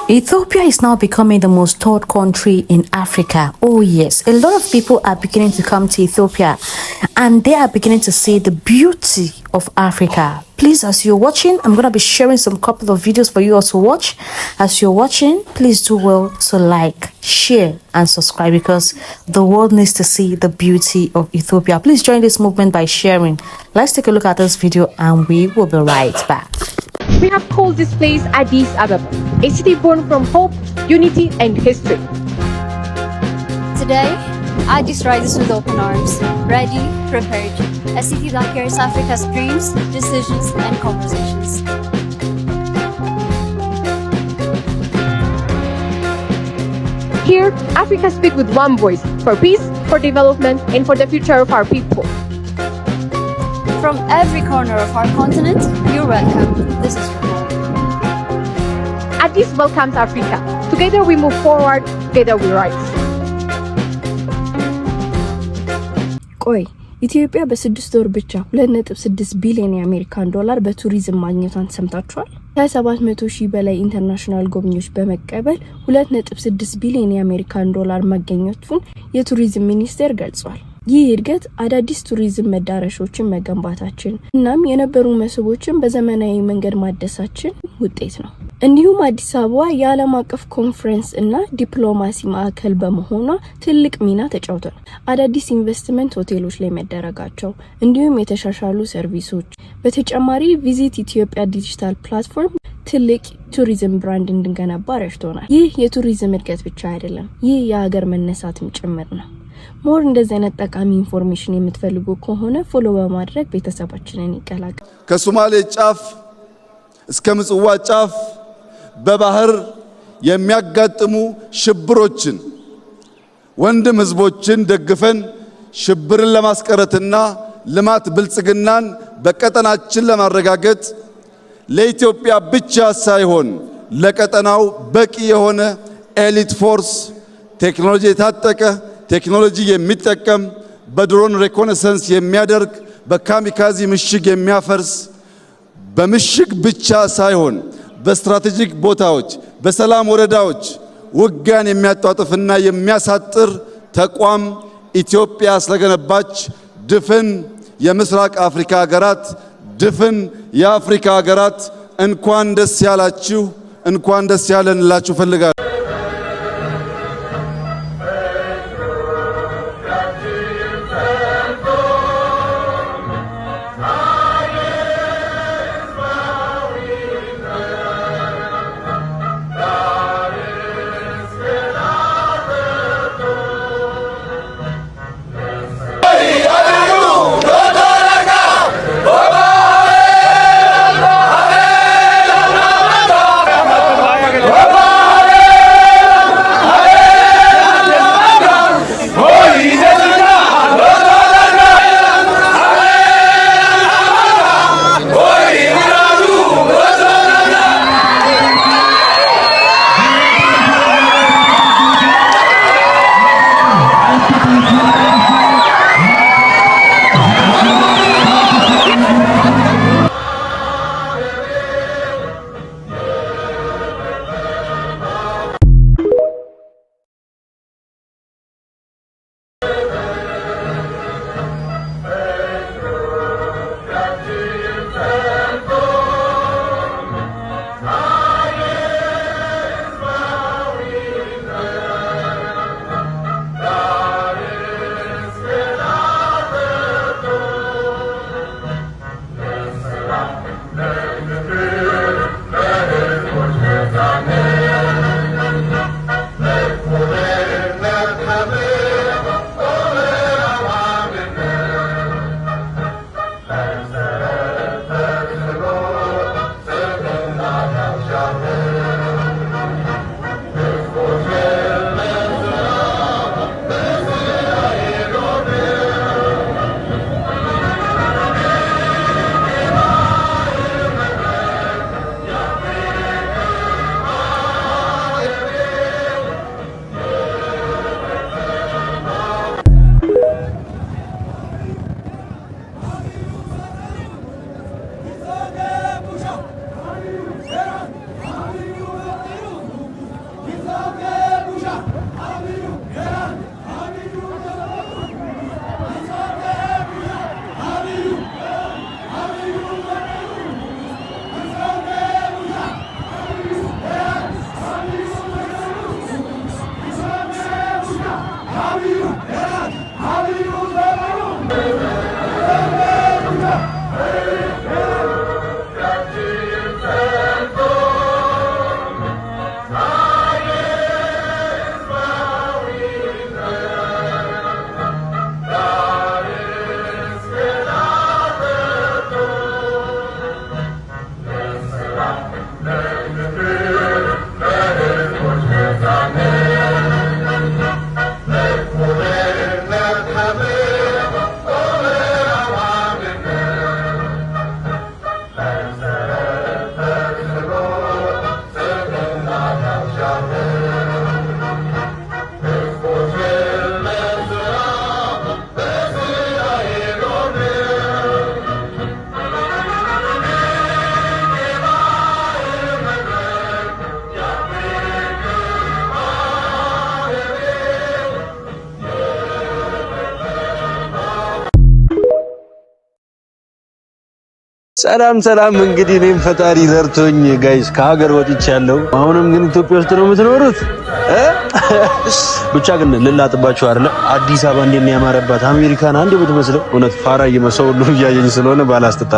Ethiopia is now becoming the most toured country in Africa. Oh yes, a lot of people are beginning to come to Ethiopia and they are beginning to see the beauty of Africa. Please, as you're watching, I'm going to be sharing some couple of videos for you all to watch. As you're watching, please do well to like, share and subscribe because the world needs to see the beauty of Ethiopia. Please join this movement by sharing. Let's take a look at this video and we will be right back. We have called this place Addis Ababa, a city born from hope, unity, and history. Today, Addis rises with open arms, ready, prepared, a city that carries Africa's dreams, decisions, and conversations. Here, Africa speaks with one voice for peace, for development, and for the future of our people. From every corner of our continent, you're welcome. This is your home. Addis welcomes Africa. Together we move forward, together we rise. ቆይ ኢትዮጵያ በ6 ወር ብቻ 2.6 ቢሊዮን የአሜሪካን ዶላር በቱሪዝም ማግኘቷን ሰምታችኋል? ከ700,000 በላይ ኢንተርናሽናል ጎብኚዎች በመቀበል 2.6 ቢሊዮን የአሜሪካን ዶላር ማግኘቱን የቱሪዝም ሚኒስቴር ገልጿል። ይህ እድገት አዳዲስ ቱሪዝም መዳረሻዎችን መገንባታችን እናም የነበሩ መስህቦችን በዘመናዊ መንገድ ማደሳችን ውጤት ነው። እንዲሁም አዲስ አበባ የዓለም አቀፍ ኮንፈረንስ እና ዲፕሎማሲ ማዕከል በመሆኗ ትልቅ ሚና ተጫውቷል። አዳዲስ ኢንቨስትመንት ሆቴሎች ላይ መደረጋቸው እንዲሁም የተሻሻሉ ሰርቪሶች በተጨማሪ ቪዚት ኢትዮጵያ ዲጂታል ፕላትፎርም ትልቅ ቱሪዝም ብራንድ እንድንገነባ ረድቶናል። ይህ የቱሪዝም እድገት ብቻ አይደለም፣ ይህ የሀገር መነሳትም ጭምር ነው። ሞር እንደዚህ አይነት ጠቃሚ ኢንፎርሜሽን የምትፈልጉ ከሆነ ፎሎ በማድረግ ቤተሰባችንን ይቀላቀሉ። ከሶማሌ ጫፍ እስከ ምጽዋ ጫፍ በባህር የሚያጋጥሙ ሽብሮችን ወንድም ህዝቦችን ደግፈን ሽብርን ለማስቀረትና ልማት ብልጽግናን በቀጠናችን ለማረጋገጥ ለኢትዮጵያ ብቻ ሳይሆን ለቀጠናው በቂ የሆነ ኤሊት ፎርስ ቴክኖሎጂ የታጠቀ ቴክኖሎጂ የሚጠቀም በድሮን ሪኮነሰንስ የሚያደርግ በካሚካዚ ምሽግ የሚያፈርስ በምሽግ ብቻ ሳይሆን በስትራቴጂክ ቦታዎች በሰላም ወረዳዎች ውጊያን የሚያጧጥፍና የሚያሳጥር ተቋም ኢትዮጵያ ስለገነባች ድፍን የምስራቅ አፍሪካ ሀገራት ድፍን የአፍሪካ ሀገራት እንኳን ደስ ያላችሁ እንኳን ደስ ያለንላችሁ ፈልጋለሁ። ሰላም እንግዲህ እኔም ፈጣሪ ዘርቶኝ ጋይስ ከሀገር ወጥቻለሁ። አሁንም ግን ኢትዮጵያ ውስጥ ነው የምትኖሩት ብቻ ግን ልላጥባችሁ አይደለ አዲስ አበባ እንደሚያማረባት አሜሪካን አንዴ ብትመስለው እውነት ፋራ እየመሰው ሁሉ እያየኝ ስለሆነ ባላስጠጣ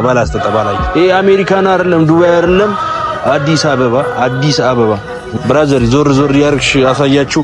ባላይ ይሄ አሜሪካን አይደለም ዱባይ አይደለም አዲስ አበባ ብራዘር ዞር ያርክሽ አሳያችሁ